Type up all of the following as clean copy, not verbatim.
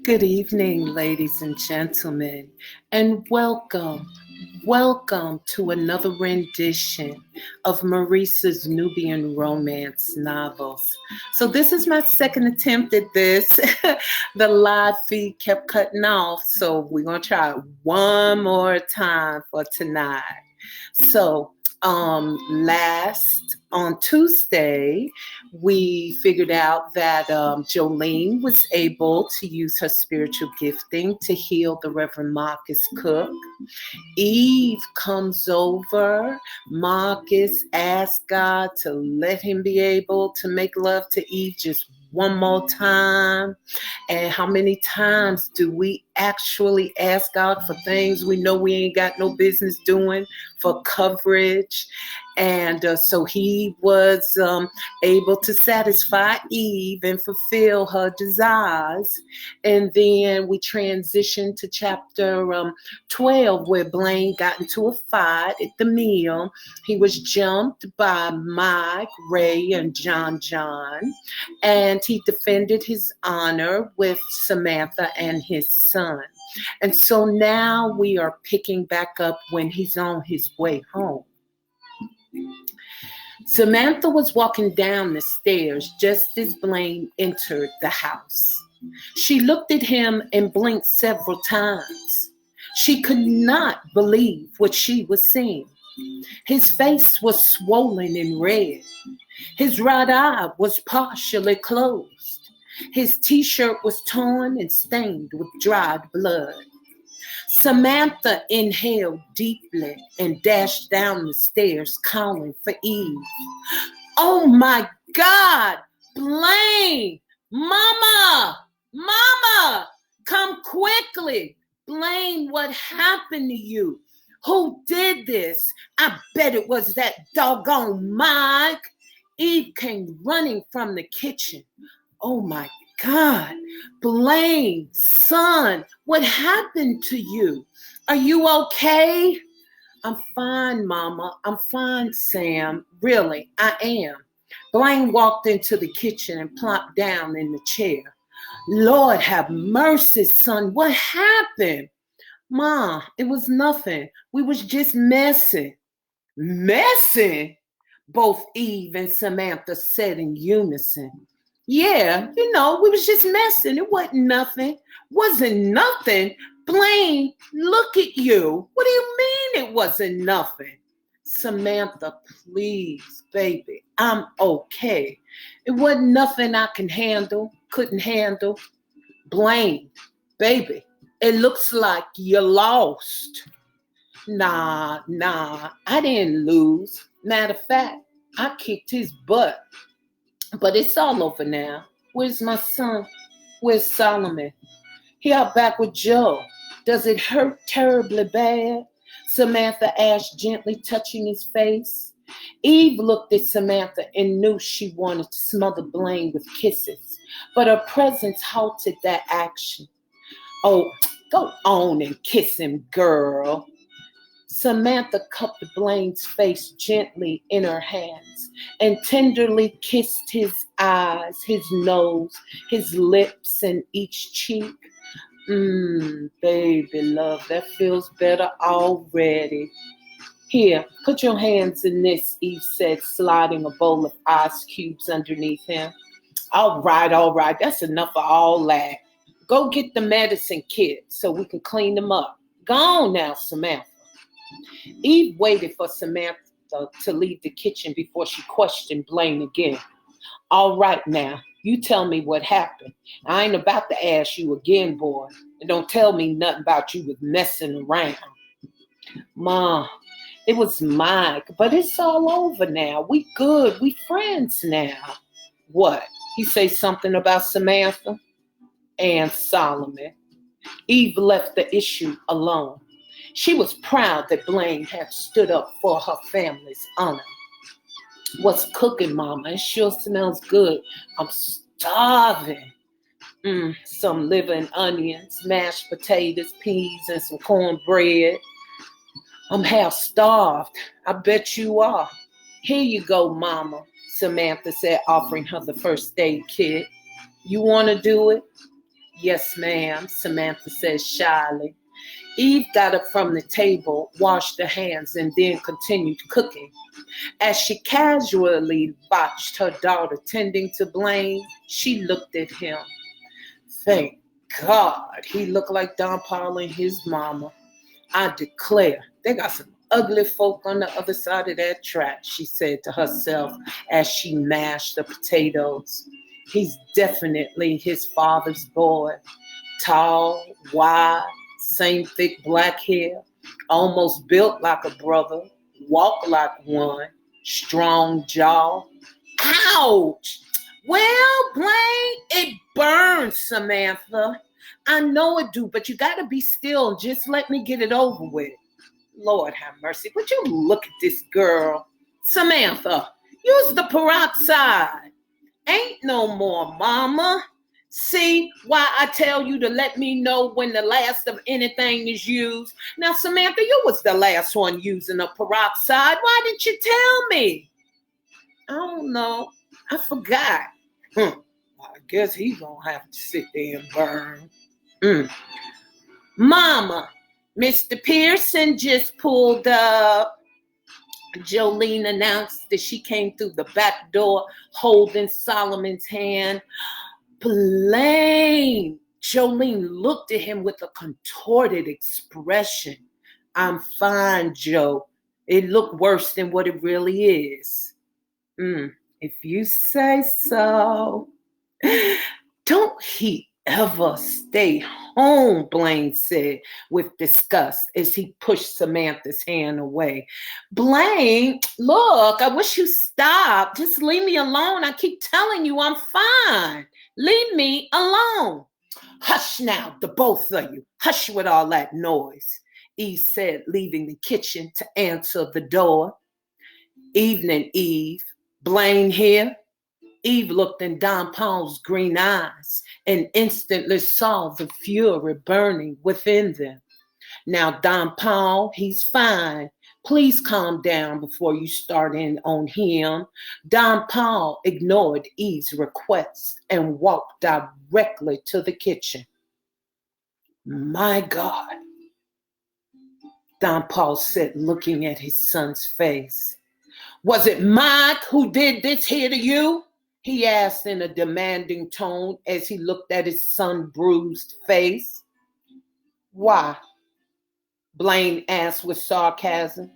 Good evening, ladies and gentlemen, and welcome to another rendition of Marissa's Nubian romance novels. So this is my second attempt at this. The live feed kept cutting off, so we're gonna try it one more time for tonight. So last on Tuesday, we figured out that Jolene was able to use her spiritual gifting to heal the Reverend Marcus Cook. Eve comes over. Marcus asks God to let him be able to make love to Eve just one more time. And how many times do we actually ask God for things we know we ain't got no business doing for coverage? And so he was able to satisfy Eve and fulfill her desires. And then we transitioned to chapter 12, where Blaine got into a fight at the meal. He was jumped by Mike, Ray, and John, and he defended his honor with Samantha and his son. And so now we are picking back up when he's on his way home. Samantha was walking down the stairs just as Blaine entered the house. She looked at him and blinked several times. She could not believe what she was seeing. His face was swollen and red. His right eye was partially closed. His t-shirt was torn and stained with dried blood. Samantha inhaled deeply and dashed down the stairs, calling for Eve. Oh my God, Blaine, Mama, come quickly. Blaine, what happened to you? Who did this? I bet it was that doggone Mike. Eve came running from the kitchen. Oh my God, Blaine, son, what happened to you? Are you okay? I'm fine, Mama. I'm fine, Sam. Really, I am. Blaine walked into the kitchen and plopped down in the chair. Lord have mercy, son. What happened? Ma, it was nothing. We was just messing. Messing? Both Eve and Samantha said in unison. Yeah, we was just messing. It wasn't nothing. Wasn't nothing? Blaine, look at you. What do you mean it wasn't nothing? Samantha, please, baby, I'm okay. It wasn't nothing I couldn't handle. Blaine, baby, it looks like you lost. Nah, I didn't lose. Matter of fact, I kicked his butt. But it's all over now. Where's my son? Where's Solomon? He out back with Joe. Does it hurt terribly bad? Samantha asked, gently touching his face. Eve looked at Samantha and knew she wanted to smother Blaine with kisses, but her presence halted that action. Oh, go on and kiss him, girl. Samantha cupped Blaine's face gently in her hands and tenderly kissed his eyes, his nose, his lips, and each cheek. Baby love, that feels better already. Here, put your hands in this, Eve said, sliding a bowl of ice cubes underneath him. All right, that's enough of all that. Go get the medicine kit so we can clean them up. Go on now, Samantha. Eve waited for Samantha to leave the kitchen before she questioned Blaine again. All right now, you tell me what happened. I ain't about to ask you again, boy. And don't tell me nothing about you with messing around. Ma, it was Mike, but it's all over now. We good. We friends now. What? He say something about Samantha? And Solomon. Eve left the issue alone. She was proud that Blaine had stood up for her family's honor. What's cooking, Mama? It sure smells good. I'm starving. Some liver and onions, mashed potatoes, peas, and some cornbread. I'm half starved. I bet you are. Here you go, Mama, Samantha said, offering her the first aid kit. You want to do it? Yes, ma'am, Samantha says shyly. Eve got up from the table, washed her hands, and then continued cooking. As she casually watched her daughter tending to Blaine, she looked at him. Thank God he looked like Don Paul and his mama. I declare, they got some ugly folk on the other side of that track, she said to herself as she mashed the potatoes. He's definitely his father's boy. Tall, wide, same thick black hair, almost built like a brother, walk like one, strong jaw. Ouch! Well, Blaine, it burns, Samantha. I know it do, but you gotta be still and just let me get it over with. Lord have mercy. Would you look at this girl? Samantha, use the peroxide. Ain't no more, mama. See why I tell you to let me know when the last of anything is used? Now, Samantha, you was the last one using the peroxide. Why didn't you tell me? I don't know. I forgot. Well, I guess he's gonna have to sit there and burn. Mama, Mr. Pearson just pulled up. Jolene announced that she came through the back door holding Solomon's hand. Blaine! Jolene looked at him with a contorted expression. I'm fine, Joe. It looked worse than what it really is. If you say so. Don't he ever stay home, Blaine said with disgust as he pushed Samantha's hand away. Blaine, look, I wish you stopped. Just leave me alone. I keep telling you I'm fine. Leave me alone. Hush now, the both of you. Hush with all that noise, Eve said, leaving the kitchen to answer the door. Evening, Eve. Blaine here. Eve looked in Don Paul's green eyes and instantly saw the fury burning within them. Now, Don Paul, he's fine. Please calm down before you start in on him. Don Paul ignored Eve's request and walked directly to the kitchen. My God, Don Paul said, looking at his son's face. Was it Mike who did this here to you? He asked in a demanding tone as he looked at his son's bruised face. Why? Blaine asked with sarcasm.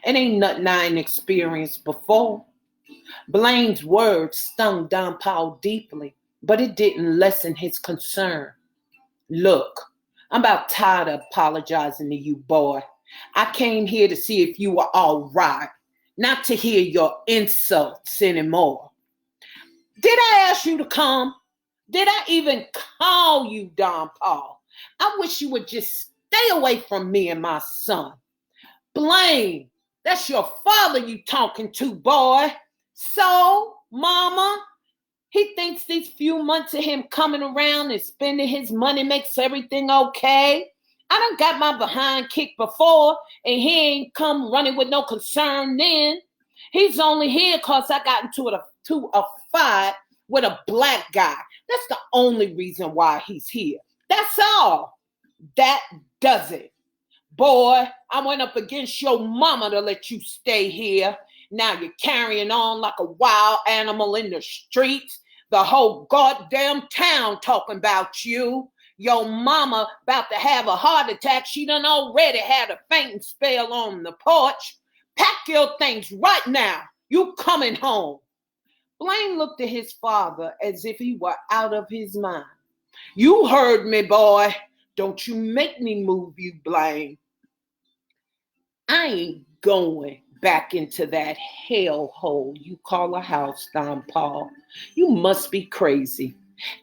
It ain't nothing I ain't experienced before. Blaine's words stung Don Paul deeply, but it didn't lessen his concern. Look, I'm about tired of apologizing to you, boy. I came here to see if you were all right, not to hear your insults anymore. Did I ask you to come? Did I even call you, Don Paul? I wish you would just stay away from me and my son. Blaine, that's your father you talking to, boy. So, Mama, he thinks these few months of him coming around and spending his money makes everything okay. I done got my behind kicked before, and he ain't come running with no concern then. He's only here because I got into a fight with a black guy. That's the only reason why he's here. That's all. That does it. Boy, I went up against your mama to let you stay here. Now you're carrying on like a wild animal in the streets. The whole goddamn town talking about you. Your mama about to have a heart attack. She done already had a fainting spell on the porch. Pack your things right now. You coming home. Blaine looked at his father as if he were out of his mind. You heard me, boy. Don't you make me move you, Blaine. I ain't going back into that hellhole you call a house, Don Paul. You must be crazy.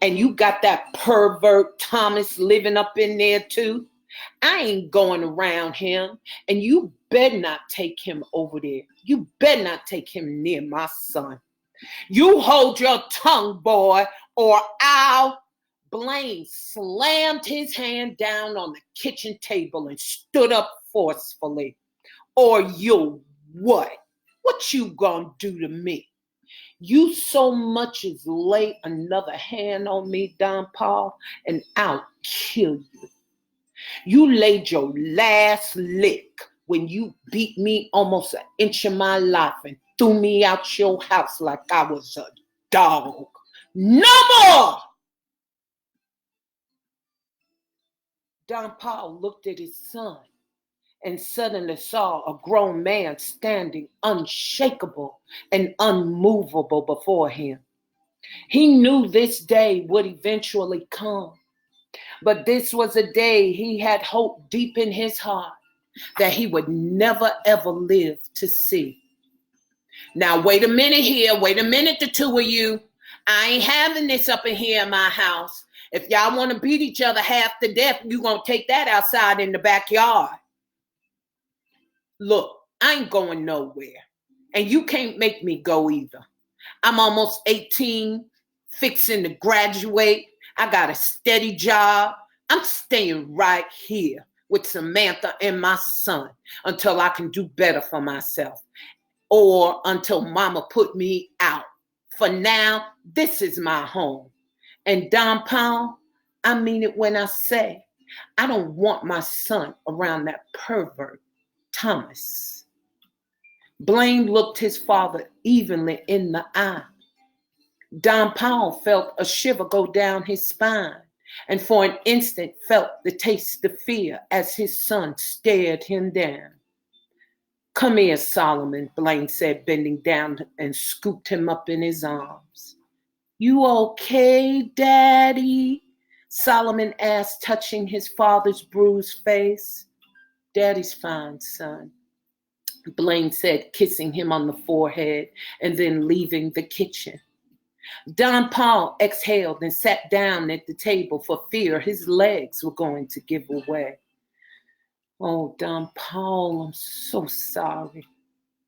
And you got that pervert Thomas living up in there too. I ain't going around him, and you better not take him over there. You better not take him near my son. You hold your tongue, boy, or I'll... Blaine slammed his hand down on the kitchen table and stood up forcefully. Or you'll what? What you gonna do to me? You so much as lay another hand on me, Don Paul, and I'll kill you. You laid your last lick when you beat me almost an inch of my life and threw me out your house like I was a dog. No more! Don Paul looked at his son and suddenly saw a grown man standing unshakable and unmovable before him. He knew this day would eventually come, but this was a day he had hoped deep in his heart that he would never ever live to see. Now, wait a minute here. Wait a minute, the two of you. I ain't having this up in here in my house. If y'all want to beat each other half to death, you going to take that outside in the backyard. Look, I ain't going nowhere. And you can't make me go either. I'm almost 18, fixing to graduate. I got a steady job. I'm staying right here with Samantha and my son until I can do better for myself or until mama put me out. For now, this is my home. And Don Paul, I mean it when I say I don't want my son around that pervert, Thomas. Blaine looked his father evenly in the eye. Don Paul felt a shiver go down his spine and for an instant felt the taste of fear as his son stared him down. Come here, Solomon, Blaine said, bending down and scooped him up in his arms. You okay, Daddy? Solomon asked, touching his father's bruised face. Daddy's fine, son, Blaine said, kissing him on the forehead and then leaving the kitchen. Don Paul exhaled and sat down at the table for fear his legs were going to give away. Oh, Don Paul, I'm so sorry.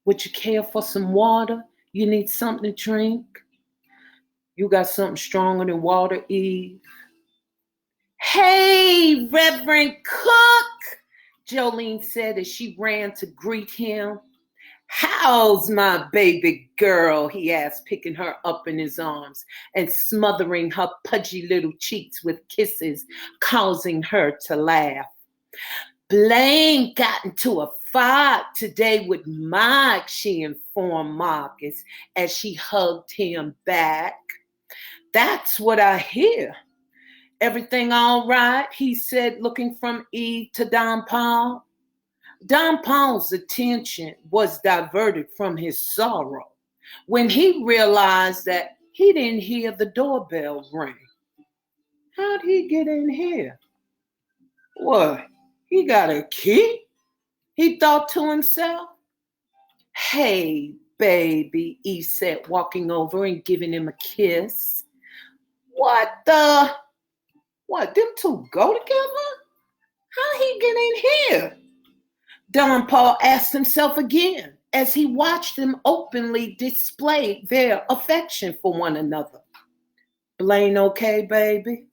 Would you care for some water? You need something to drink? You got something stronger than water, Eve? Hey, Reverend Cook, Jolene said as she ran to greet him. How's my baby girl? He asked, picking her up in his arms and smothering her pudgy little cheeks with kisses, causing her to laugh. Blaine got into a fight today with Mike, she informed Marcus as she hugged him back. That's what I hear. Everything all right? He said, looking from Eve to Don Paul. Don Paul's attention was diverted from his sorrow when he realized that he didn't hear the doorbell ring. How'd he get in here? What, he got a key? He thought to himself. Hey, baby, Eve said, walking over and giving him a kiss. What, them two go together? How'd he get in here? Don Paul asked himself again as he watched them openly display their affection for one another. Blaine okay, baby?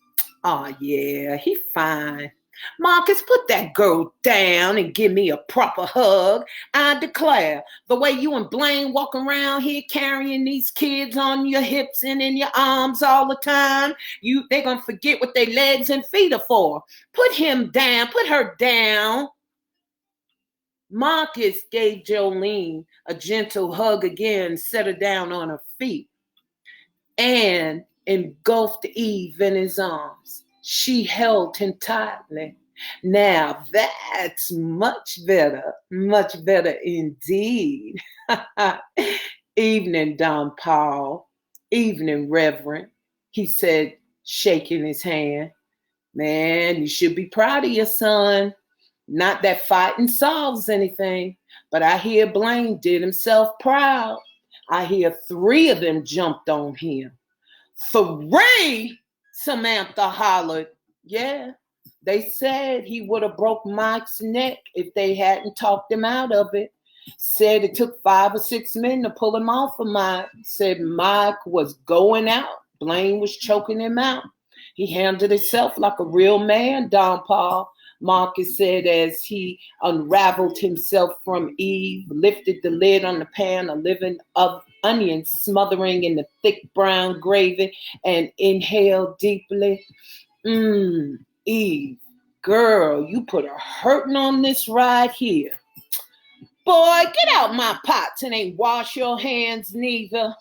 Oh, yeah, he fine. Marcus, put that girl down and give me a proper hug. I declare, the way you and Blaine walk around here carrying these kids on your hips and in your arms all the time, they're going to forget what their legs and feet are for. Put him down, put her down. Marcus gave Jolene a gentle hug again, set her down on her feet, and engulfed Eve in his arms. She held him tightly. Now that's much better indeed. Evening, Don Paul. Evening, Reverend, he said, shaking his hand. Man, you should be proud of your son. Not that fighting solves anything, but I hear Blaine did himself proud. I hear 3 of them jumped on him. 3? Samantha hollered. Yeah, they said he would have broke Mike's neck if they hadn't talked him out of it. Said it took 5 or 6 men to pull him off of Mike. Said Mike was going out. Blaine was choking him out. He handled himself like a real man, Don Paul, Marcus said as he unraveled himself from Eve, lifted the lid on the pan of onions smothering in the thick brown gravy, and inhaled deeply. Eve, girl, you put a hurting on this ride here. Boy, get out my pots and ain't wash your hands neither.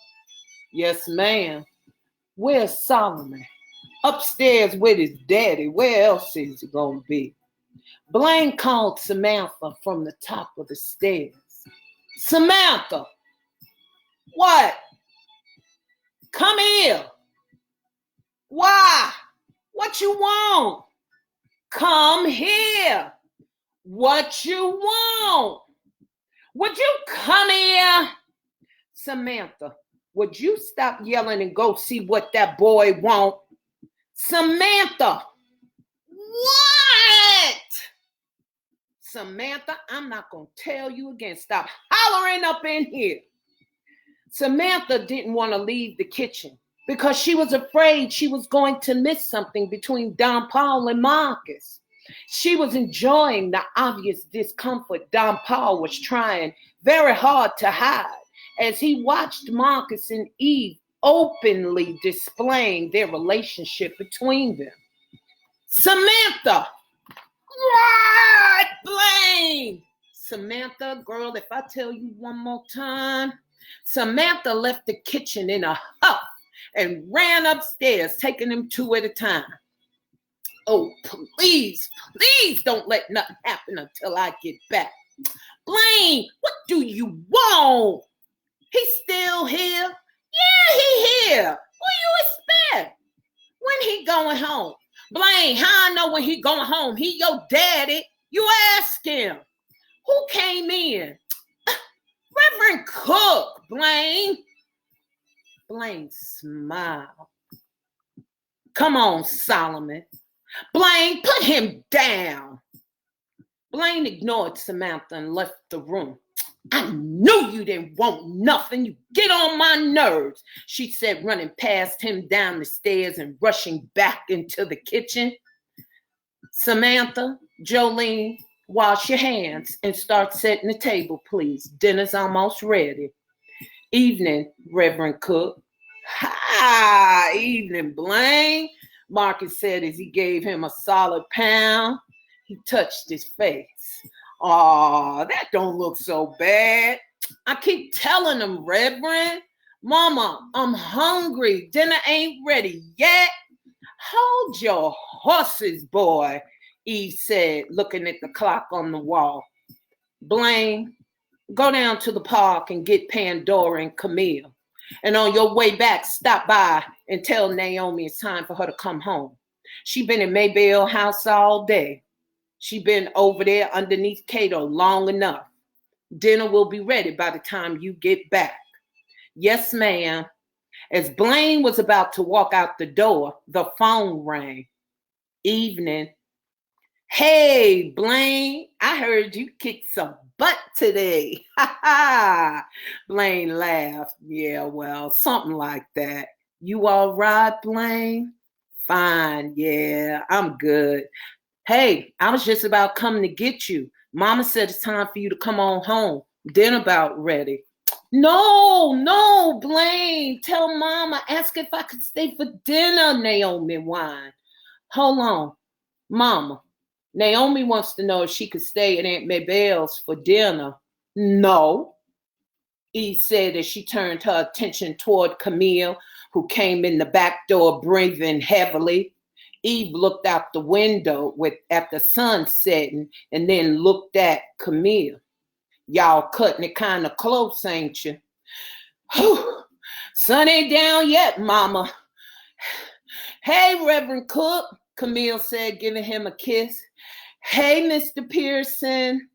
Yes, ma'am. Where's Solomon? Upstairs with his daddy. Where else is he gonna be? Blaine called Samantha from the top of the stairs. Samantha! What? Come here. Why? What you want? Come here. What you want? Would you come here? Samantha, would you stop yelling and go see what that boy want? Samantha! What? Samantha, I'm not going to tell you again. Stop hollering up in here. Samantha didn't want to leave the kitchen because she was afraid she was going to miss something between Don Paul and Marcus. She was enjoying the obvious discomfort Don Paul was trying very hard to hide as he watched Marcus and Eve openly displaying their relationship between them. Samantha! What? Blaine! Samantha, girl, if I tell you one more time. Samantha left the kitchen in a huff and ran upstairs, taking them two at a time. Oh, please don't let nothing happen until I get back. Blaine, what do you want? He's still here? Yeah, he here. What you expect? When he going home? Blaine, how I know when he going home? He your daddy. You ask him. Who came in? Reverend Cook, Blaine. Blaine smiled. Come on, Solomon. Blaine, put him down. Blaine ignored Samantha and left the room. I knew you didn't want nothing. You get on my nerves, she said, running past him down the stairs and rushing back into the kitchen. Samantha, Jolene, wash your hands and start setting the table, please. Dinner's almost ready. Evening, Reverend Cook. Hi, evening, Blaine, Marcus said as he gave him a solid pound. He touched his face. Oh, that don't look so bad. I keep telling him, Reverend. Mama, I'm hungry. Dinner ain't ready yet. Hold your horses, boy, Eve said, looking at the clock on the wall. Blaine, go down to the park and get Pandora and Camille. And on your way back, stop by and tell Naomi it's time for her to come home. She been in Maybelle house all day. She been over there underneath Cato long enough. Dinner will be ready by the time you get back. Yes, ma'am. As Blaine was about to walk out the door, the phone rang. Evening. Hey, Blaine, I heard you kicked some butt today. Ha ha. Blaine laughed. Yeah, well, something like that. You all right, Blaine? Fine, yeah, I'm good. Hey, I was just about coming to get you. Mama said it's time for you to come on home. Dinner about ready. No, Blaine. Tell Mama, ask if I could stay for dinner, Naomi whined. Hold on. Mama, Naomi wants to know if she could stay at Aunt Maybelle's for dinner. No, Eve said as she turned her attention toward Camille, who came in the back door breathing heavily. Eve looked out the window at the sun setting and then looked at Camille. Y'all cutting it kind of close, ain't you? Whew. Sun ain't down yet, Mama. Hey, Reverend Cook, Camille said, giving him a kiss. Hey, Mr. Pearson.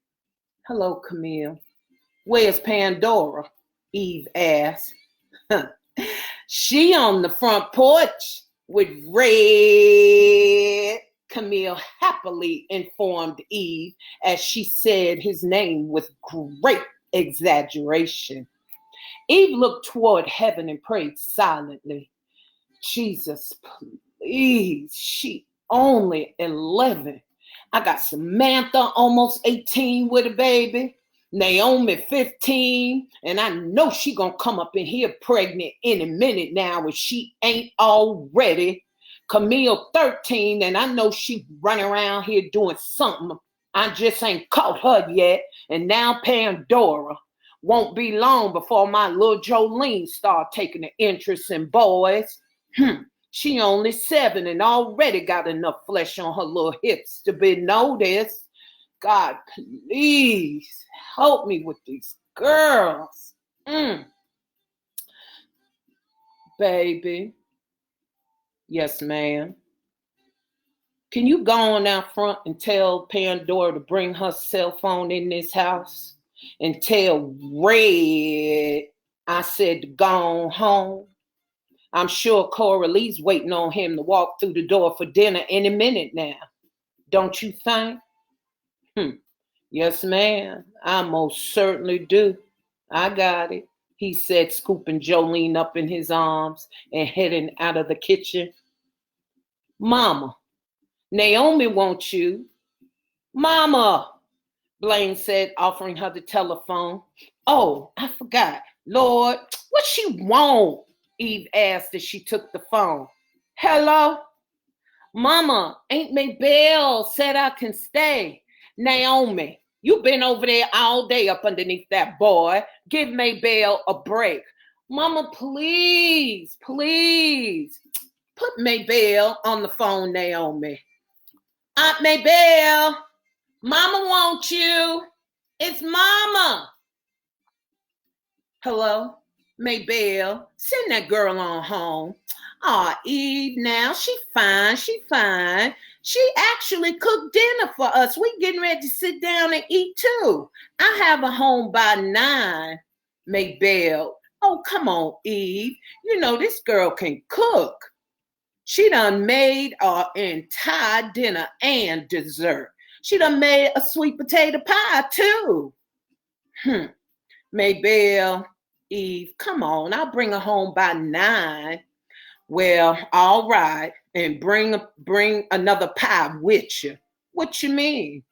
Hello, Camille. Where's Pandora? Eve asked. She on the front porch with Red, Camille happily informed Eve as she said his name with great exaggeration. Eve looked toward heaven and prayed silently. Jesus, please, she only 11. I got Samantha almost 18 with a baby. Naomi 15, and I know she gonna come up in here pregnant any minute now if she ain't already. Camille 13, and I know she running around here doing something. I just ain't caught her yet. And now Pandora. Won't be long before my little Jolene start taking an interest in boys. She only 7 and already got enough flesh on her little hips to be noticed. God, please help me with these girls. Baby. Yes, ma'am. Can you go on out front and tell Pandora to bring her cell phone in this house? And tell Red I said to go on home. I'm sure Coralie's waiting on him to walk through the door for dinner any minute now. Don't you think? Yes, ma'am. I most certainly do. I got it, he said, scooping Jolene up in his arms and heading out of the kitchen. Mama, Naomi wants you. Mama, Blaine said, offering her the telephone. Oh, I forgot. Lord, what she want? Eve asked as she took the phone. Hello? Mama, Aunt Maybelle said I can stay. Naomi, you been over there all day up underneath that boy. Give Maybelle a break. Mama, please, please. Put Maybelle on the phone, Naomi. Aunt Maybelle, Mama wants you. It's Mama. Hello, Maybelle. Send that girl on home. Aw, Eve, now she fine. She actually cooked dinner for us. We getting ready to sit down and eat too. I have her home by 9, Maybelle. Oh, come on, Eve. You know this girl can cook. She done made our entire dinner and dessert. She done made a sweet potato pie too. Maybelle, Eve, come on. I'll bring her home by 9. Well, all right. And bring another pie with you. What you mean?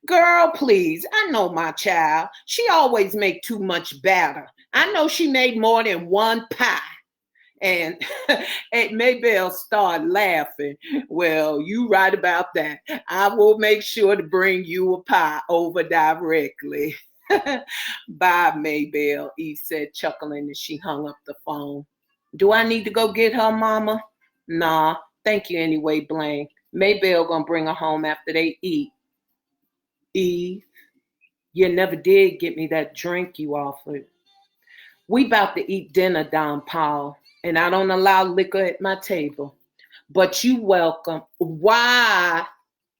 Girl, please. I know my child. She always make too much batter. I know she made more than one pie. And Maybelle started laughing. Well, you right about that. I will make sure to bring you a pie over directly. Bye, Maybelle, Eve said, chuckling as she hung up the phone. Do I need to go get her, Mama? Nah, thank you anyway, Blaine. Maybelle gonna bring her home after they eat. Eve, you never did get me that drink you offered. We about to eat dinner, Don Paul, and I don't allow liquor at my table. But you welcome. Why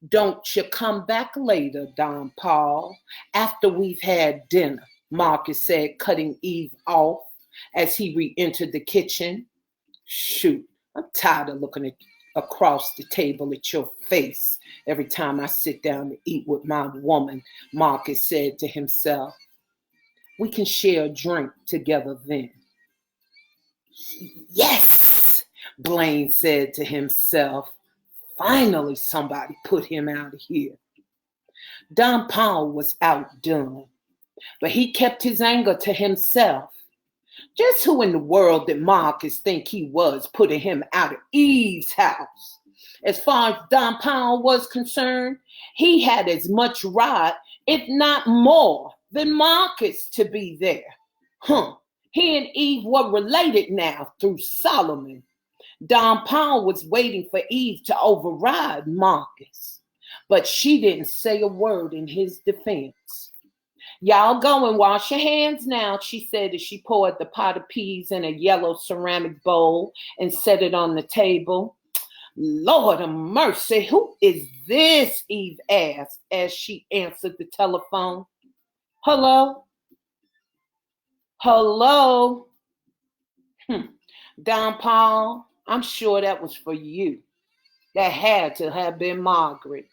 don't you come back later, Don Paul, after we've had dinner? Marcus said, cutting Eve off as he re-entered the kitchen. Shoot, I'm tired of looking across the table at your face every time I sit down to eat with my woman, Marcus said to himself. We can share a drink together then. Yes, Blaine said to himself. Finally, somebody put him out of here. Don Paul was outdone, but he kept his anger to himself. Just who in the world did Marcus think he was putting him out of Eve's house? As far as Don Paul was concerned, he had as much right, if not more, than Marcus to be there. He and Eve were related now through Solomon. Don Paul was waiting for Eve to override Marcus, but she didn't say a word in his defense. Y'all go and wash your hands now, she said as she poured the pot of peas in a yellow ceramic bowl and set it on the table. Lord of mercy, who is this? Eve asked as she answered the telephone. Hello? Hello? Don Paul, I'm sure that was for you. That had to have been Margaret,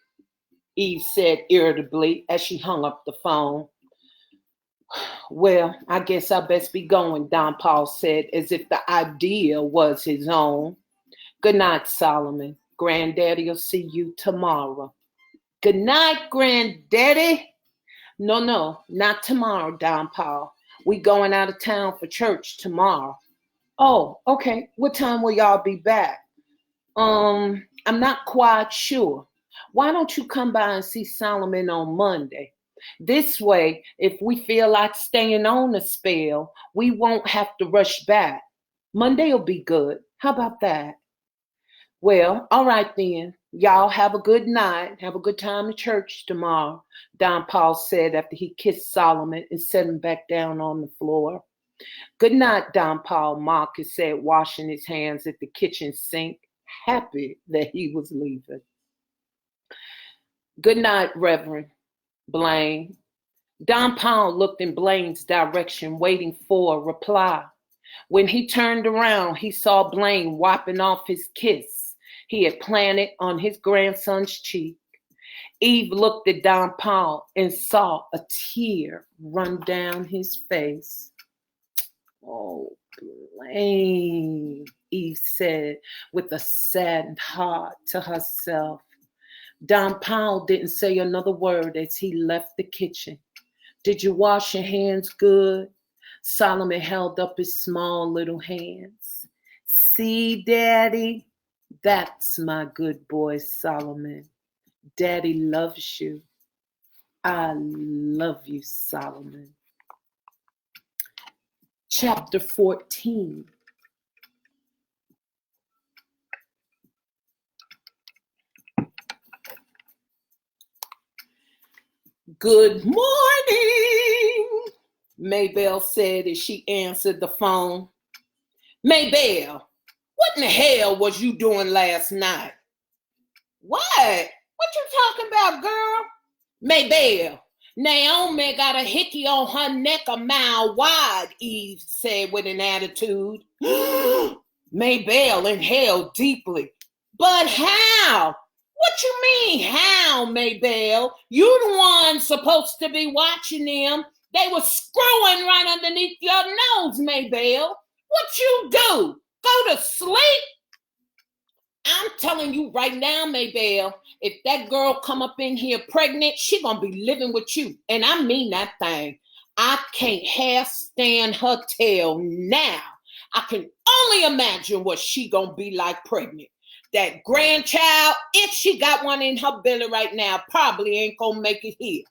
Eve said irritably as she hung up the phone. Well, I guess I best be going, Don Paul said, as if the idea was his own. Good night, Solomon. Granddaddy will see you tomorrow. Good night, Granddaddy. No, not tomorrow, Don Paul. We going out of town for church tomorrow. Oh, okay. What time will y'all be back? I'm not quite sure. Why don't you come by and see Solomon on Monday? This way, if we feel like staying on a spell, we won't have to rush back. Monday will be good. How about that? Well, all right then. Y'all have a good night. Have a good time in church tomorrow, Don Paul said after he kissed Solomon and set him back down on the floor. Good night, Don Paul, Marcus said, washing his hands at the kitchen sink, happy that he was leaving. Good night, Reverend Blaine. Don Paul looked in Blaine's direction, waiting for a reply. When he turned around, he saw Blaine wiping off his kiss he had planted on his grandson's cheek. Eve looked at Don Paul and saw a tear run down his face. Oh, Blaine, Eve said with a saddened heart to herself. Don Paul didn't say another word as he left the kitchen. Did you wash your hands good? Solomon held up his small little hands. See, Daddy? That's my good boy, Solomon. Daddy loves you. I love you, Solomon. Chapter 14. Good morning, Maybelle said as she answered the phone. Maybelle, what in the hell was you doing last night? What? What you talking about, girl? Maybelle, Naomi got a hickey on her neck a mile wide, Eve said with an attitude. Maybelle inhaled deeply. But how? What you mean, how, Maybelle? You the one supposed to be watching them. They were screwing right underneath your nose, Maybelle. What you do? Go to sleep? I'm telling you right now, Maybelle, if that girl come up in here pregnant, she gonna be living with you. And I mean that thing. I can't half stand her tail now. I can only imagine what she gonna be like pregnant. That grandchild, if she got one in her belly right now, probably ain't gonna make it here.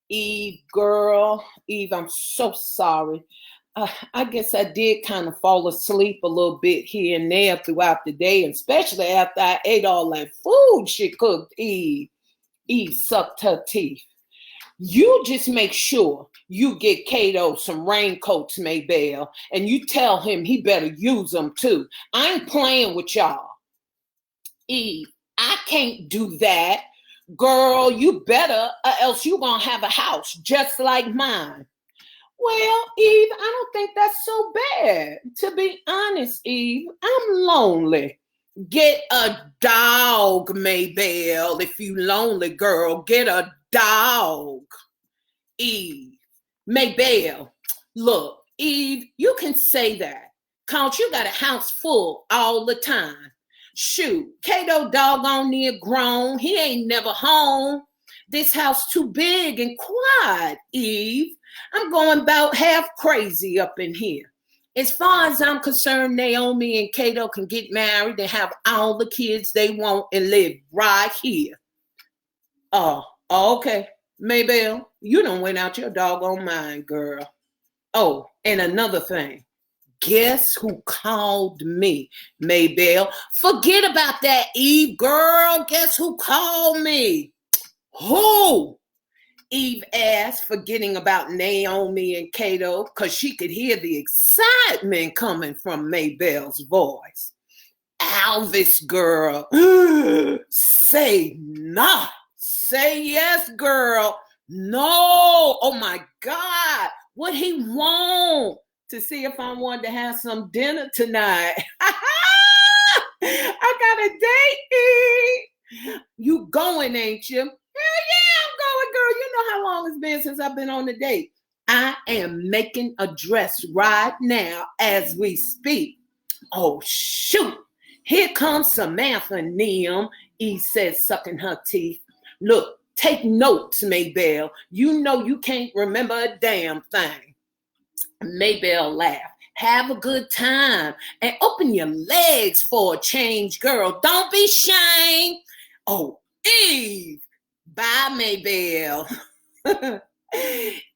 Eve, girl, Eve, I'm so sorry. I guess I did kind of fall asleep a little bit here and there throughout the day, and especially after I ate all that food she cooked, Eve. Eve sucked her teeth. You just make sure you get Cato some raincoats, Maybelle, and you tell him he better use them too. I ain't playing with y'all. Eve, I can't do that. Girl, you better, or else you gonna have a house just like mine. Well, Eve, I don't think that's so bad. To be honest, Eve, I'm lonely. Get a dog, Maybelle. If you lonely, girl, get a dog. Eve, Maybelle, look, Eve, you can say that. Cause you got a house full all the time. Shoot, Cato doggone near grown. He ain't never home. This house too big and quiet, Eve. I'm going about half crazy up in here. As far as I'm concerned, Naomi and Cato can get married and have all the kids they want and live right here. Oh, okay. Maybelle, you done went out your doggone mind, girl. Oh, and another thing. Guess who called me, Maybelle? Forget about that, Eve, girl. Guess who called me? Who? Eve asked, forgetting about Naomi and Cato, because she could hear the excitement coming from Maybelle's voice. Alvis, girl. Say not. Say yes, girl. No. Oh, my God. What he want? To see if I wanted to have some dinner tonight. I got a date. You going, ain't you? Hell yeah, I'm going, girl. You know how long it's been since I've been on a date. I am making a dress right now as we speak. Oh, shoot. Here comes Samantha, Neum, Eve said, sucking her teeth. Look, Take notes, Maybelle. You know you can't remember a damn thing. Maybelle laughed. Have a good time and open your legs for a change, girl. Don't be ashamed. Oh, Eve. Bye, Maybelle.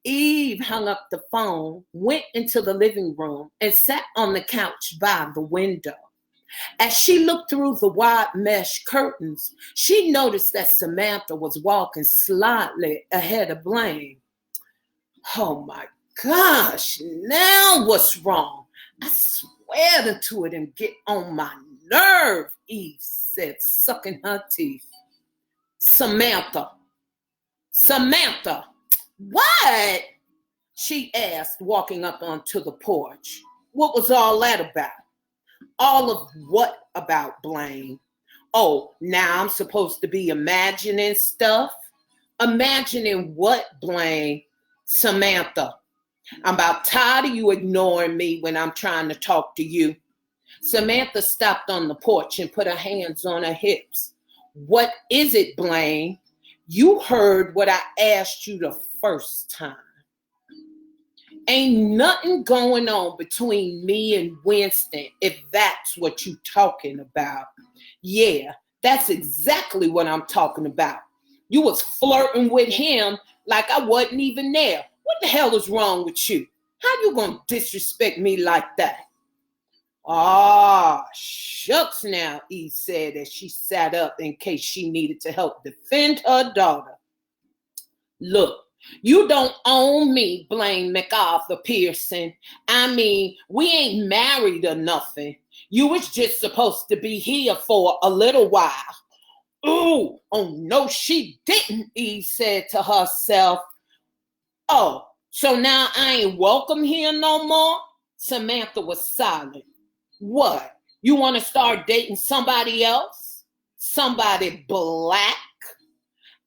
Eve hung up the phone, went into the living room, and sat on the couch by the window. As she looked through the wide mesh curtains, she noticed that Samantha was walking slightly ahead of Blaine. Oh my gosh, now what's wrong? I swear to it and get on my nerve, Eve said, sucking her teeth. Samantha, what? She asked, walking up onto the porch. What was all that about? All of what about, Blaine? Oh, now I'm supposed to be imagining stuff? Imagining what, Blaine? Samantha, I'm about tired of you ignoring me when I'm trying to talk to you. Samantha stopped on the porch and put her hands on her hips. What is it, Blaine? You heard what I asked you the first time. Ain't nothing going on between me and Winston, if that's what you talking about. Yeah, that's exactly what I'm talking about. You was flirting with him like I wasn't even there. What the hell is wrong with you? How you gonna disrespect me like that? Ah, shucks now, Eve said as she sat up in case she needed to help defend her daughter. Look, you don't own me, Blaine MacArthur Pearson. I mean, we ain't married or nothing. You was just supposed to be here for a little while. Ooh, oh no, she didn't, Eve said to herself. Oh, so now I ain't welcome here no more? Samantha was silent. What? You want to start dating somebody else? Somebody black?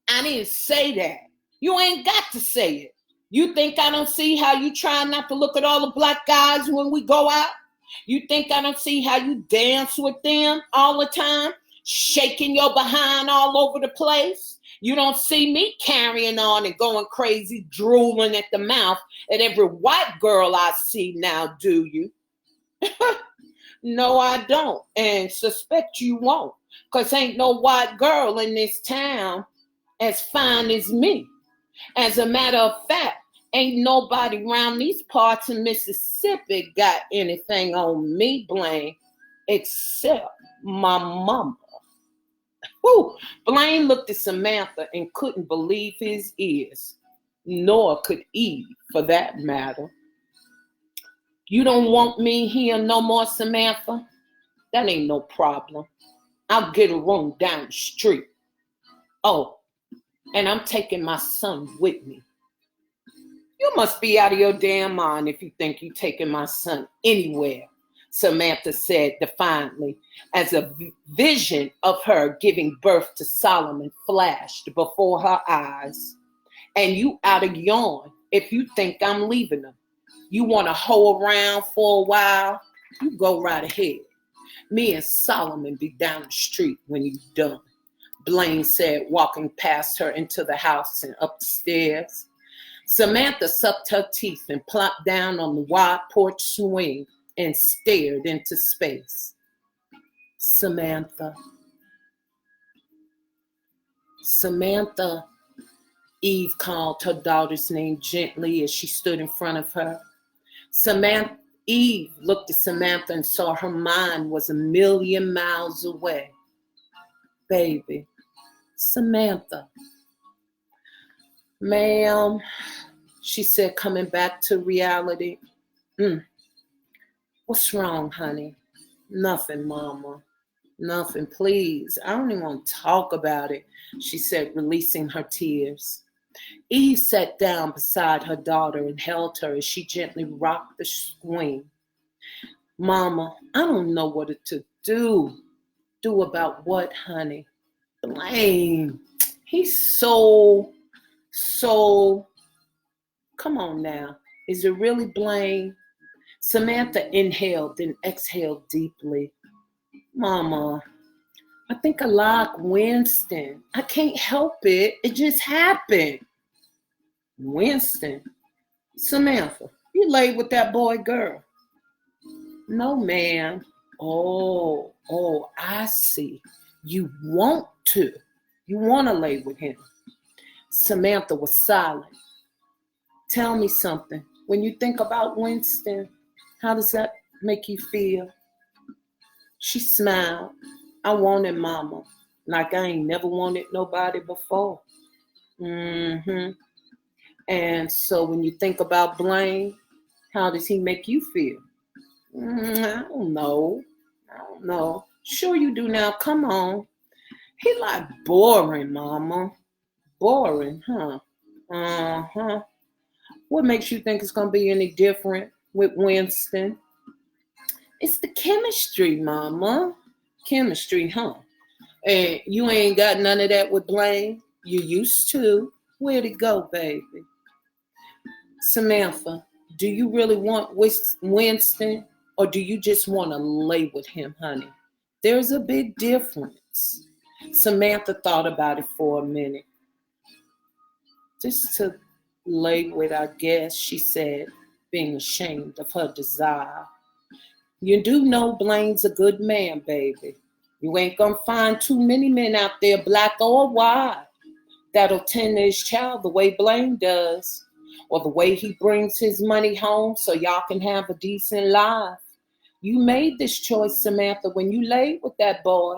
I didn't say that. You ain't got to say it. You think I don't see how you try not to look at all the black guys when we go out? You think I don't see how you dance with them all the time, shaking your behind all over the place? You don't see me carrying on and going crazy, drooling at the mouth at every white girl I see now, do you? No, I don't, and suspect you won't, because ain't no white girl in this town as fine as me. As a matter of fact, ain't nobody around these parts of Mississippi got anything on me, Blaine, except my mama. Whew. Blaine looked at Samantha and couldn't believe his ears, nor could Eve, for that matter. You don't want me here no more, Samantha? That ain't no problem. I'll get a room down the street. Oh, and I'm taking my son with me. You must be out of your damn mind if you think you're taking my son anywhere, Samantha said defiantly, as a vision of her giving birth to Solomon flashed before her eyes. And you out of yarn if you think I'm leaving him. You want to hoe around for a while? You go right ahead. Me and Solomon be down the street when you done, Blaine said, walking past her into the house and up the stairs. Samantha sucked her teeth and plopped down on the wide porch swing and stared into space. Samantha, Eve called her daughter's name gently as she stood in front of her. Eve looked at Samantha and saw her mind was a million miles away. Baby, Samantha. Ma'am, she said, coming back to reality. What's wrong, honey? Nothing, Mama. Nothing, please. I don't even want to talk about it, she said, releasing her tears. Eve sat down beside her daughter and held her as she gently rocked the swing. Mama, I don't know what to do. Do about what, honey? Blaine, he's so, come on now. Is it really Blaine? Samantha inhaled and exhaled deeply. Mama, I think I like Winston. I can't help it. It just happened. Winston. Samantha, you laid with that boy girl. No, ma'am. Oh, I see. You want to. You want to lay with him. Samantha was silent. Tell me something. When you think about Winston, how does that make you feel? She smiled. I wanted mama, like I ain't never wanted nobody before. Mm-hmm. And so when you think about Blaine, how does he make you feel? I don't know. I don't know. Sure you do now. Come on. He like boring, mama. Boring, huh? Uh-huh. What makes you think it's gonna be any different with Winston? It's the chemistry, mama. Chemistry, huh? And you ain't got none of that with Blaine? You used to. Where'd it go, baby? Samantha, do you really want Winston, or do you just want to lay with him, honey? There's a big difference. Samantha thought about it for a minute. Just to lay with, I guess, she said, being ashamed of her desire. You do know Blaine's a good man, baby. You ain't gonna find too many men out there, black or white, that'll tend to his child the way Blaine does, or the way he brings his money home so y'all can have a decent life. You made this choice, Samantha, when you laid with that boy.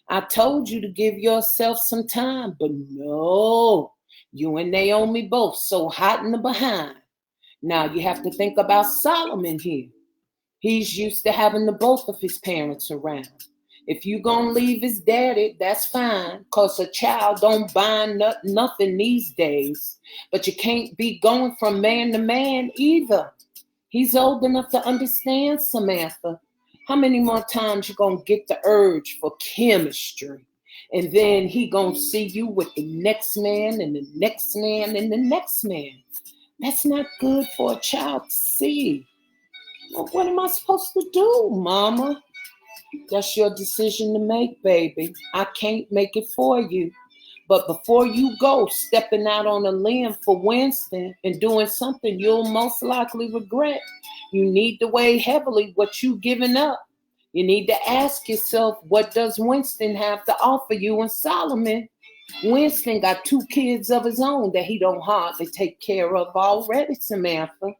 I told you to give yourself some time, but no, you and Naomi both so hot in the behind. Now you have to think about Solomon here. He's used to having the both of his parents around. If you gonna leave his daddy, that's fine, cause a child don't bind nothing these days. But you can't be going from man to man either. He's old enough to understand, Samantha. How many more times you gonna get the urge for chemistry? And then he gonna see you with the next man and the next man and the next man. That's not good for a child to see. Well, what am I supposed to do, mama? That's your decision to make, baby. I can't make it for you. But before you go stepping out on a limb for Winston and doing something you'll most likely regret, you need to weigh heavily what you've given up. You need to ask yourself, what does Winston have to offer you and Solomon? Winston got 2 kids of his own that he don't hardly take care of already, Samantha.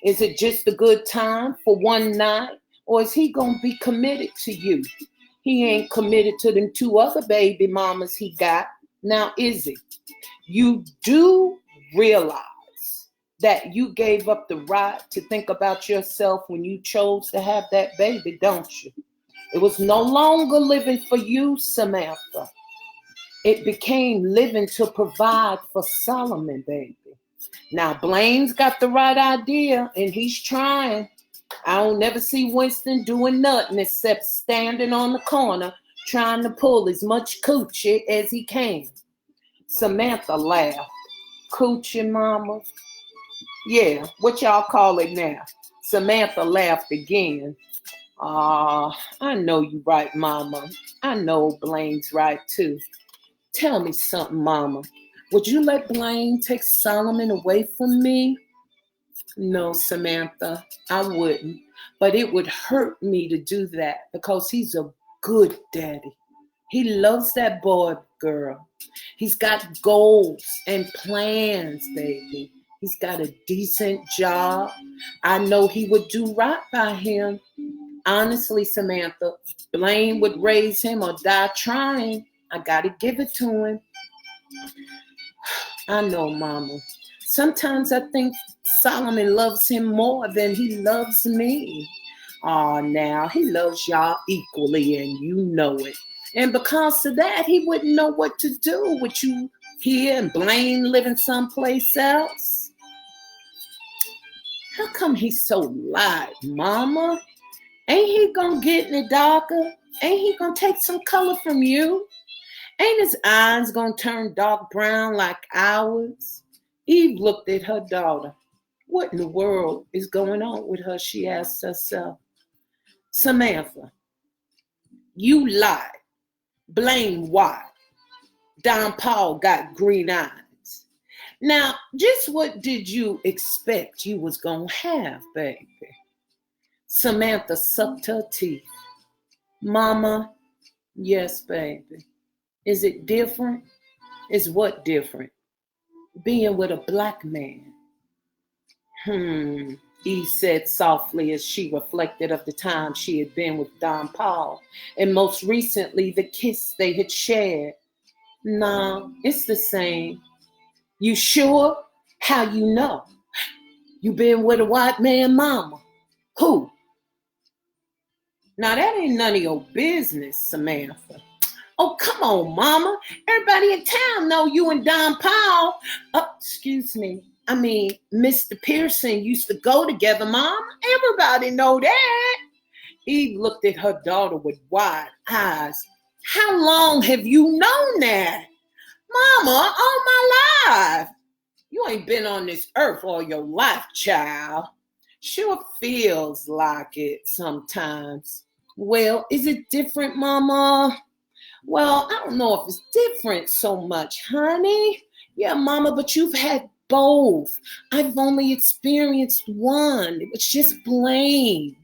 Is it just a good time for one night? Or is he going to be committed to you? He ain't committed to them 2 other baby mamas he got. Now, is he? You do realize that you gave up the right to think about yourself when you chose to have that baby, don't you? It was no longer living for you, Samantha. It became living to provide for Solomon, baby. Now, Blaine's got the right idea, and he's trying. I don't never see Winston doing nothing except standing on the corner trying to pull as much coochie as he can. Samantha laughed. Coochie, mama? Yeah, what y'all call it now? Samantha laughed again. I know you right, mama. I know Blaine's right too. Tell me something, mama. Would you let Blaine take Solomon away from me? No, Samantha, I wouldn't. But it would hurt me to do that because he's a good daddy. He loves that boy, girl. He's got goals and plans, baby. He's got a decent job. I know he would do right by him. Honestly, Samantha, Blaine would raise him or die trying. I gotta give it to him. I know, mama. Sometimes I think Solomon loves him more than he loves me. Oh, now he loves y'all equally, and you know it. And because of that, he wouldn't know what to do with you here and Blaine living someplace else. How come he's so light, mama? Ain't he gonna get any darker? Ain't he gonna take some color from you? Ain't his eyes gonna turn dark brown like ours? Eve looked at her daughter. What in the world is going on with her? She asked herself. Samantha, you lied. Blame why? Don Paul got green eyes. Now, just what did you expect you was gonna have, baby? Samantha sucked her teeth. Mama, yes, baby. Is it different? Is what different? Being with a black man. Eve said softly as she reflected of the time she had been with Don Paul, and most recently the kiss they had shared. Nah, it's the same. You sure? How you know? You been with a white man, mama? Who? Now that ain't none of your business, Samantha. Oh, come on, mama. Everybody in town know you and Don Paul. Oh, excuse me. I mean, Mr. Pearson used to go together, Mom. Everybody know that. Eve looked at her daughter with wide eyes. How long have you known that? Mama, all my life. You ain't been on this earth all your life, child. Sure feels like it sometimes. Well, is it different, Mama? Well, I don't know if it's different so much, honey. Yeah, Mama, but you've had both. I've only experienced one. It was just Blaine.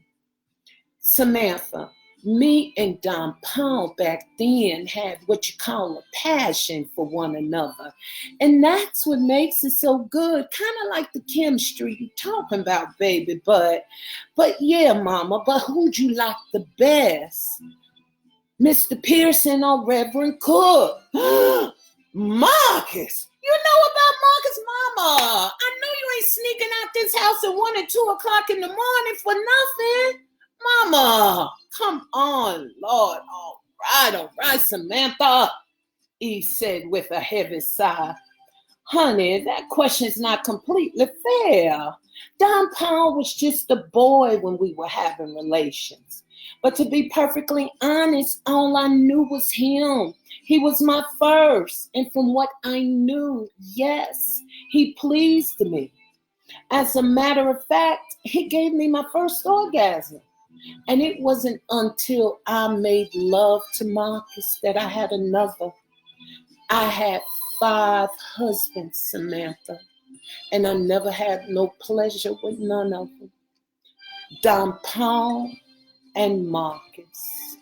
Samantha, me and Don Paul back then had what you call a passion for one another. And that's what makes it so good. Kind of like the chemistry you're talking about, baby. But yeah, Mama, but who'd you like the best? Mr. Pearson or Reverend Cook? Marcus! You know about Marcus, Mama. I know you ain't sneaking out this house at 1 and 2 o'clock in the morning for nothing. Mama, come on, Lord. All right, Samantha, Eve said with a heavy sigh. Honey, that question's not completely fair. Don Paul was just a boy when we were having relations. But to be perfectly honest, all I knew was him. He was my first. And from what I knew, yes, he pleased me. As a matter of fact, he gave me my first orgasm. And it wasn't until I made love to Marcus that I had another. I had 5 husbands, Samantha, and I never had no pleasure with none of them. Don Paul and Marcus.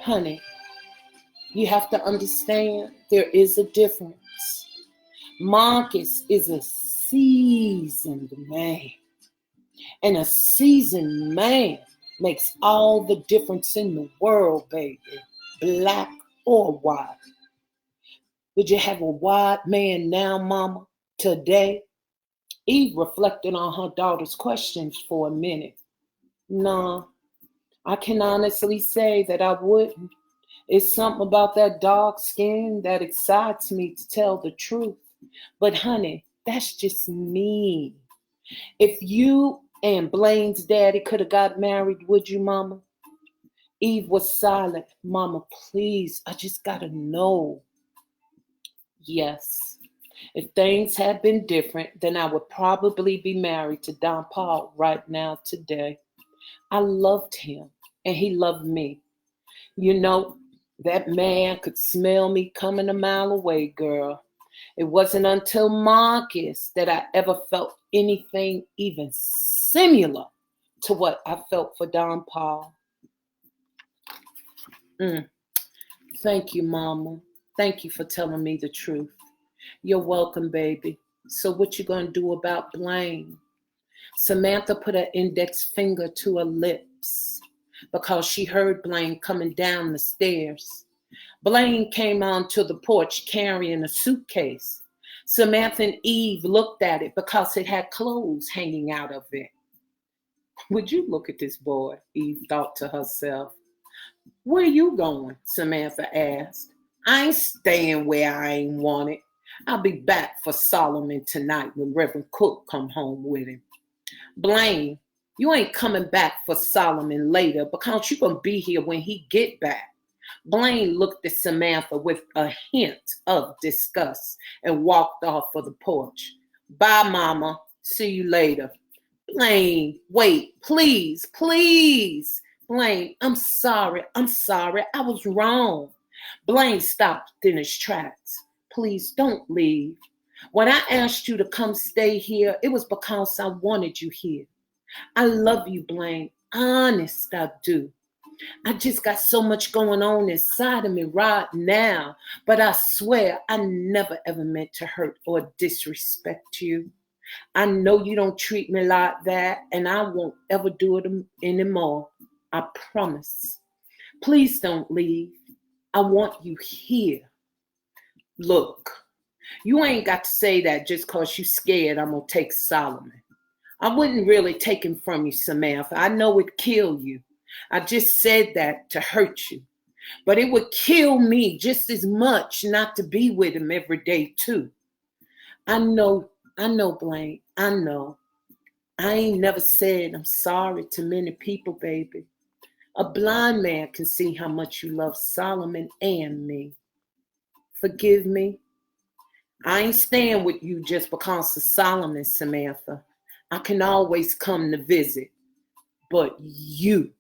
Honey, you have to understand there is a difference. Marcus is a seasoned man. And a seasoned man makes all the difference in the world, baby. Black or white. Would you have a white man now, Mama, today? Eve reflected on her daughter's questions for a minute. No, I can honestly say that I wouldn't. It's something about that dark skin that excites me, to tell the truth. But honey, that's just me. If you and Blaine's daddy could have got married, would you, Mama? Eve was silent. Mama, please, I just gotta know. Yes. If things had been different, then I would probably be married to Don Paul right now today. I loved him, and he loved me. You know, that man could smell me coming a mile away, girl. It wasn't until Marcus that I ever felt anything even similar to what I felt for Don Paul. Thank you, Mama. Thank you for telling me the truth. You're welcome, baby. So what you gonna do about Blaine? Samantha put her index finger to her lips because she heard Blaine coming down the stairs. Blaine came onto the porch carrying a suitcase. Samantha and Eve looked at it because it had clothes hanging out of it. Would you look at this boy? Eve thought to herself. Where you going? Samantha asked. I ain't staying where I ain't wanted. I'll be back for Solomon tonight when Reverend Cook come home with him. Blaine, you ain't coming back for Solomon later because you're going to be here when he get back. Blaine looked at Samantha with a hint of disgust and walked off for the porch. Bye, Mama. See you later. Blaine, wait, please, please. Blaine, I'm sorry. I was wrong. Blaine stopped in his tracks. Please don't leave. When I asked you to come stay here, it was because I wanted you here. I love you, Blaine. Honest, I do. I just got so much going on inside of me right now. But I swear I never ever meant to hurt or disrespect you. I know you don't treat me like that, and I won't ever do it anymore. I promise. Please don't leave. I want you here. Look, you ain't got to say that just because you scared I'm going to take Solomon. I wouldn't really take him from you, Samantha. I know it'd kill you. I just said that to hurt you. But it would kill me just as much not to be with him every day, too. I know, Blaine. I know. I ain't never said I'm sorry to many people, baby. A blind man can see how much you love Solomon and me. Forgive me. I ain't staying with you just because of Solomon, Samantha. I can always come to visit. But you,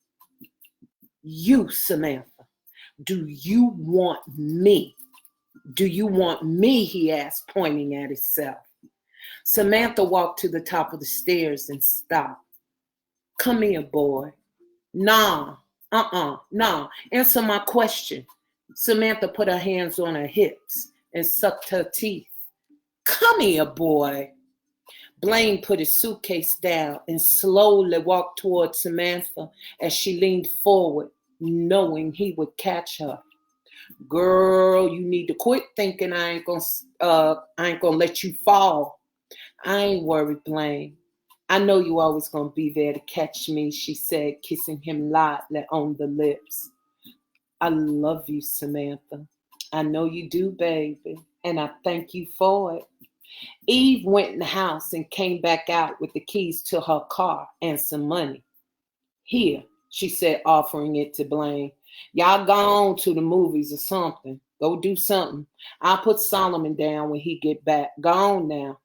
Samantha, do you want me? Do you want me, he asked, pointing at himself. Samantha walked to the top of the stairs and stopped. Come here, boy. Nah, answer my question. Samantha put her hands on her hips and sucked her teeth. Come here, boy. Blaine put his suitcase down and slowly walked toward Samantha as she leaned forward, knowing he would catch her. Girl, you need to quit thinking I ain't gonna let you fall. I ain't worried, Blaine. I know you always gonna be there to catch me, she said, kissing him lightly on the lips. I love you, Samantha. I know you do, baby, and I thank you for it. Eve went in the house and came back out with the keys to her car and some money. Here, she said, offering it to Blaine. Y'all go on to the movies or something. Go do something. I'll put Solomon down when he get back. Go on now.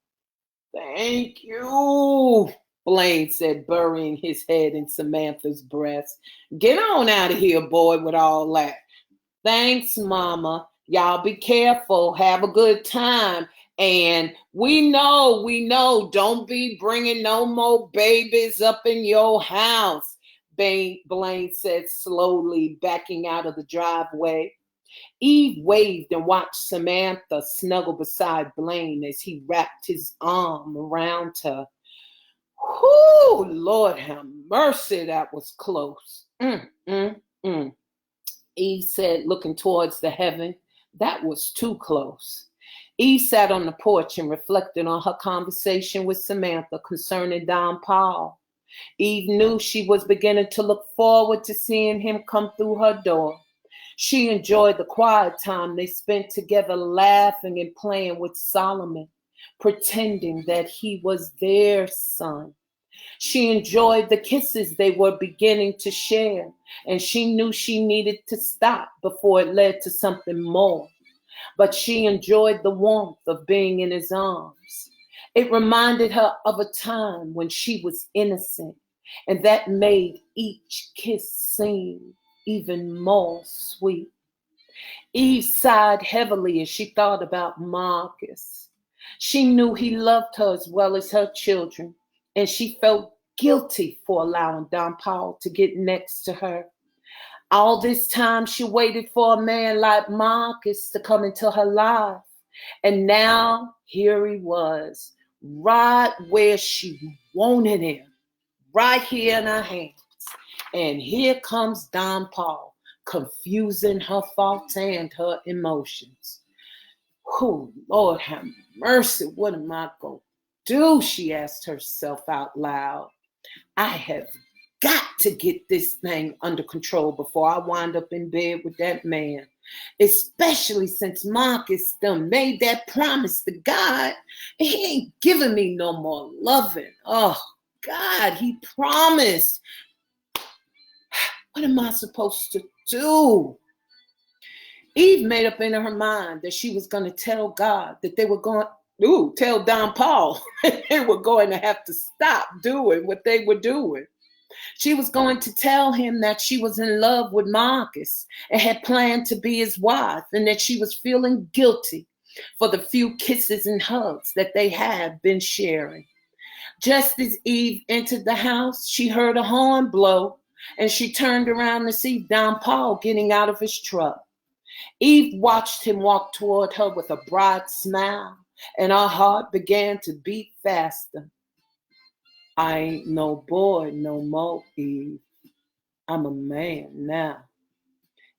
Thank you, Blaine said, burying his head in Samantha's breast. Get on out of here, boy, with all that. Thanks, Mama. Y'all be careful. Have a good time. And we know, don't be bringing no more babies up in your house, Blaine said slowly, backing out of the driveway. Eve waved and watched Samantha snuggle beside Blaine as he wrapped his arm around her. Whoo, Lord have mercy, that was close. Eve said, looking towards the heaven. That was too close. Eve sat on the porch and reflected on her conversation with Samantha concerning Don Paul. Eve knew she was beginning to look forward to seeing him come through her door. She enjoyed the quiet time they spent together, laughing and playing with Solomon, pretending that he was their son. She enjoyed the kisses they were beginning to share, and she knew she needed to stop before it led to something more. But she enjoyed the warmth of being in his arms. It reminded her of a time when she was innocent, and that made each kiss seem even more sweet. Eve sighed heavily as she thought about Marcus. She knew he loved her as well as her children, and she felt guilty for allowing Don Paul to get next to her. All this time she waited for a man like Marcus to come into her life, and now here he was, right where she wanted him, right here in her hands. And here comes Don Paul, confusing her thoughts and her emotions. Oh, Lord have mercy, what am I going to do? She asked herself out loud. I have got to get this thing under control before I wind up in bed with that man, especially since Marcus done made that promise to God. He ain't giving me no more loving. Oh, God, he promised. What am I supposed to do? Eve made up in her mind that she was going to tell God that they were going to tell Don Paul they were going to have to stop doing what they were doing. She was going to tell him that she was in love with Marcus and had planned to be his wife, and that she was feeling guilty for the few kisses and hugs that they had been sharing. Just as Eve entered the house, she heard a horn blow, and she turned around to see Don Paul getting out of his truck. Eve watched him walk toward her with a bright smile, and her heart began to beat faster. I ain't no boy no more, Eve. I'm a man now.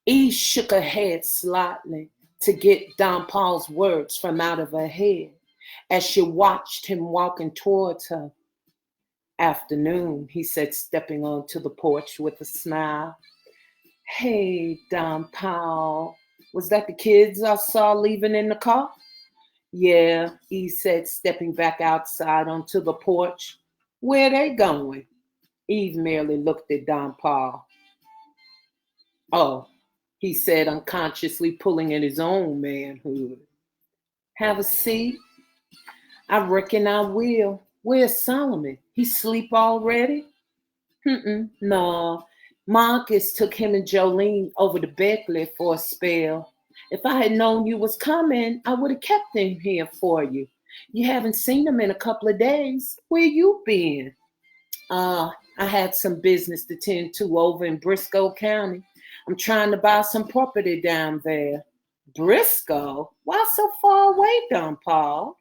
Eve shook her head slightly to get Don Paul's words from out of her head as she watched him walking towards her. Afternoon, he said, stepping onto the porch with a smile. Hey, Don Paul, was that the kids I saw leaving in the car? Yeah, Eve said, stepping back outside onto the porch. Where they going? Eve merely looked at Don Paul. Oh, he said, unconsciously pulling at his own manhood. Have a seat? I reckon I will. Where's Solomon? He sleep already? No. Marcus took him and Jolene over to Beckley for a spell. If I had known you was coming, I would have kept him here for you. You haven't seen him in a couple of days. Where you been? I had some business to tend to over in Briscoe County. I'm trying to buy some property down there. Briscoe? Why so far away, Don Paul?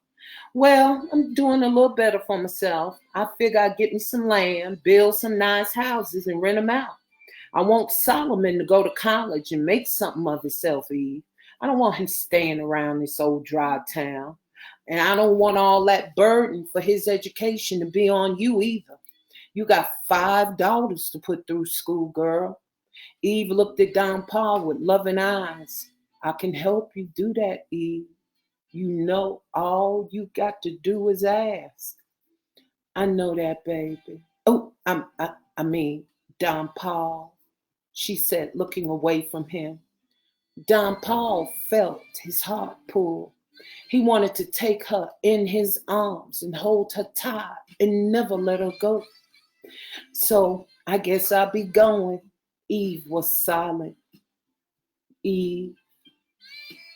Well, I'm doing a little better for myself. I figure I'd get me some land, build some nice houses, and rent them out. I want Solomon to go to college and make something of himself, Eve. I don't want him staying around this old dry town. And I don't want all that burden for his education to be on you either. You got 5 daughters to put through school, girl. Eve looked at Don Paul with loving eyes. I can help you do that, Eve. You know, all you got to do is ask. I know that, baby. Oh, I mean, Don Paul, she said, looking away from him. Don Paul felt his heart pull. He wanted to take her in his arms and hold her tight and never let her go. So I guess I'll be going. Eve was silent. Eve,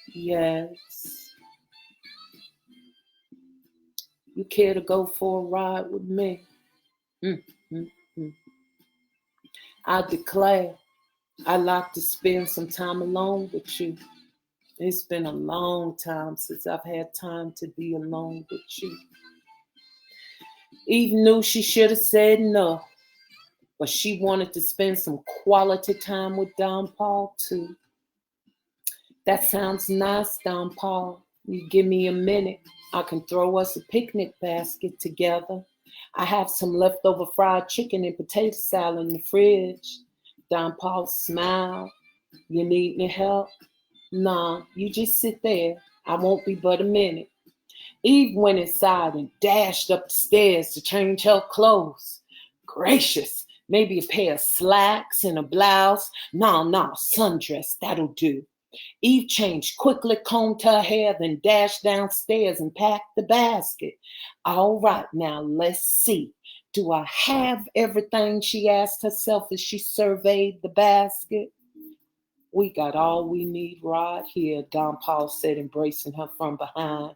yes. You care to go for a ride with me? I declare I'd like to spend some time alone with you. It's been a long time since I've had time to be alone with you. Eve knew she should have said no, but she wanted to spend some quality time with Don Paul too. That sounds nice, Don Paul. You give me a minute. I can throw us a picnic basket together. I have some leftover fried chicken and potato salad in the fridge. Don Paul smiled. You need any help? Nah, you just sit there. I won't be but a minute. Eve went inside and dashed up the stairs to change her clothes. Gracious, maybe a pair of slacks and a blouse. No, sundress, that'll do. Eve changed quickly, combed her hair, then dashed downstairs and packed the basket. All right, now let's see. Do I have everything, she asked herself as she surveyed the basket. We got all we need right here, Don Paul said, embracing her from behind.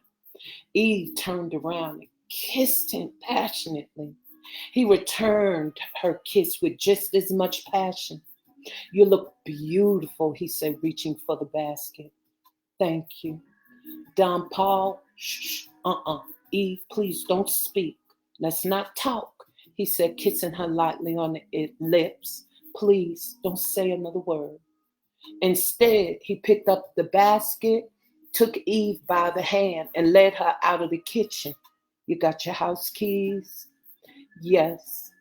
Eve turned around and kissed him passionately. He returned her kiss with just as much passion. You look beautiful, he said, reaching for the basket. Thank you. Don Paul, shh, Eve, please don't speak. Let's not talk, he said, kissing her lightly on the lips. Please don't say another word. Instead, he picked up the basket, took Eve by the hand, and led her out of the kitchen. You got your house keys? Yes.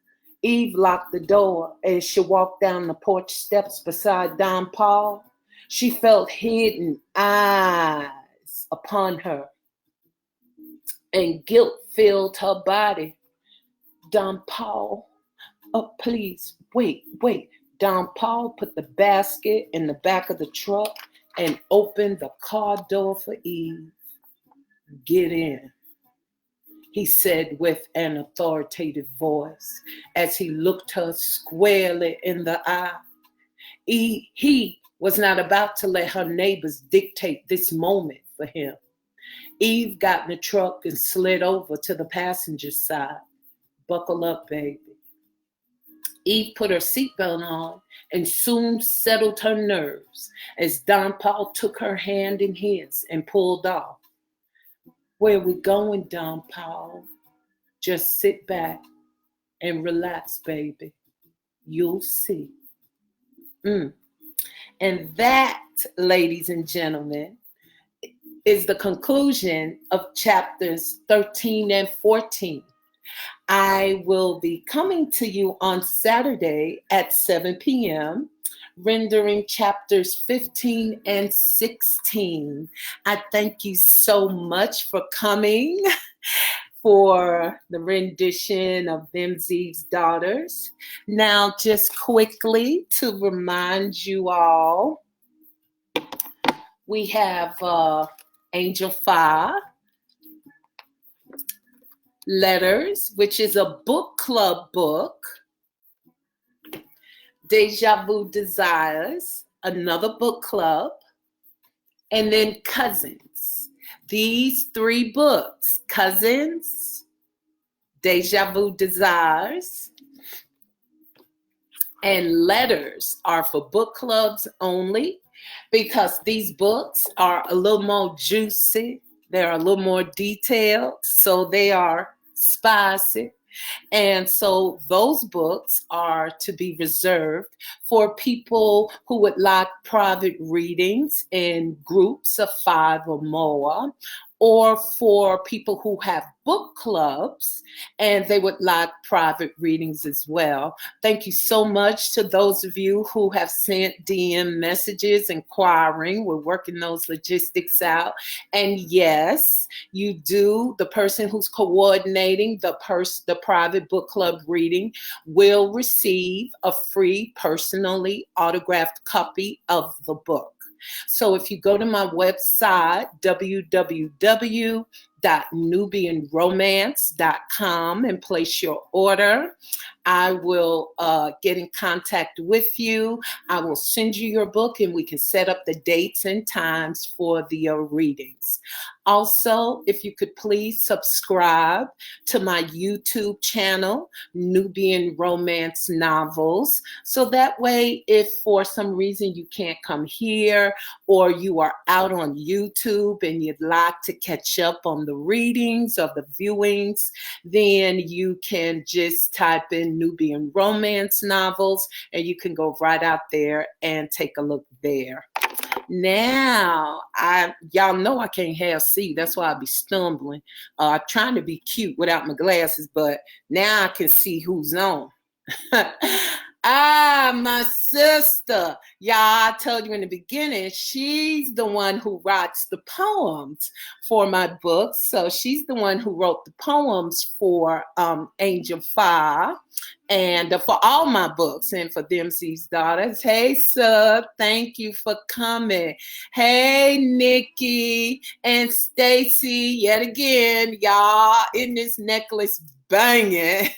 Eve locked the door as she walked down the porch steps beside Don Paul. She felt hidden eyes upon her, and guilt filled her body. Don Paul, oh, please, wait. Don Paul put the basket in the back of the truck and opened the car door for Eve. Get in. he said with an authoritative voice as he looked her squarely in the eye. He was not about to let her neighbors dictate this moment for him. Eve got in the truck and slid over to the passenger side. Buckle up, baby. Eve put her seatbelt on and soon settled her nerves as Don Paul took her hand in his and pulled off. Where we going, Don Paul? Just sit back and relax, baby. You'll see. And that, ladies and gentlemen, is the conclusion of chapters 13 and 14. I will be coming to you on Saturday at 7 p.m., rendering chapters 15 and 16. I thank you so much for coming for the rendition of Them Zee's Daughters. Now, just quickly to remind you all, we have Angel Fire Letters, which is a book club book. Deja Vu Desires, another book club. And then Cousins. These three books, Cousins, Deja Vu Desires, and Letters, are for book clubs only because these books are a little more juicy. They're a little more detailed, so they are spicy. And so those books are to be reserved for people who would like private readings in groups of 5 or more, or for people who have book clubs and they would like private readings as well. Thank you so much to those of you who have sent DM messages inquiring. We're working those logistics out. And yes, you do. The person who's coordinating the private book club reading will receive a free personally autographed copy of the book. So if you go to my website, www.nubianromance.com, and place your order, I will get in contact with you. I will send you your book and we can set up the dates and times for the readings. Also, if you could please subscribe to my YouTube channel, Nubian Romance Novels. So that way, if for some reason you can't come here or you are out on YouTube and you'd like to catch up on the readings or the viewings, then you can just type in Nubian Romance Novels and you can go right out there and take a look there. Now, y'all know I can't have see. That's why I be stumbling. I'm trying to be cute without my glasses, but now I can see who's on. My sister. Y'all, I told you in the beginning, she's the one who writes the poems for my books. So she's the one who wrote the poems for Angel Fire and for all my books and for Them Zee's Daughters. Hey, sub, thank you for coming. Hey, Nikki and Stacy, yet again, y'all, in this necklace banging.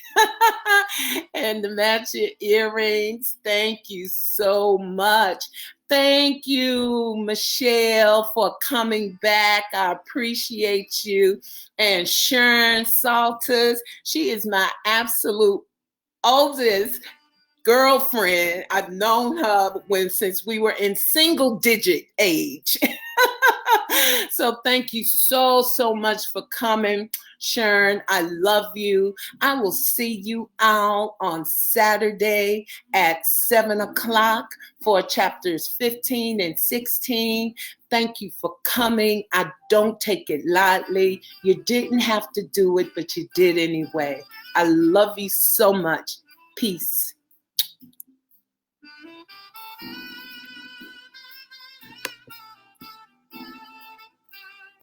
And the matching earrings. Thank you so much. Thank you, Michelle, for coming back. I appreciate you. And Sharon Salters, she is my absolute oldest girlfriend. I've known her since we were in single digit age. So thank you so much for coming, Sharon. I love you. I will see you out on Saturday at 7 o'clock for chapters 15 and 16. Thank you for coming. I don't take it lightly. You didn't have to do it, but you did anyway. I love you so much. Peace.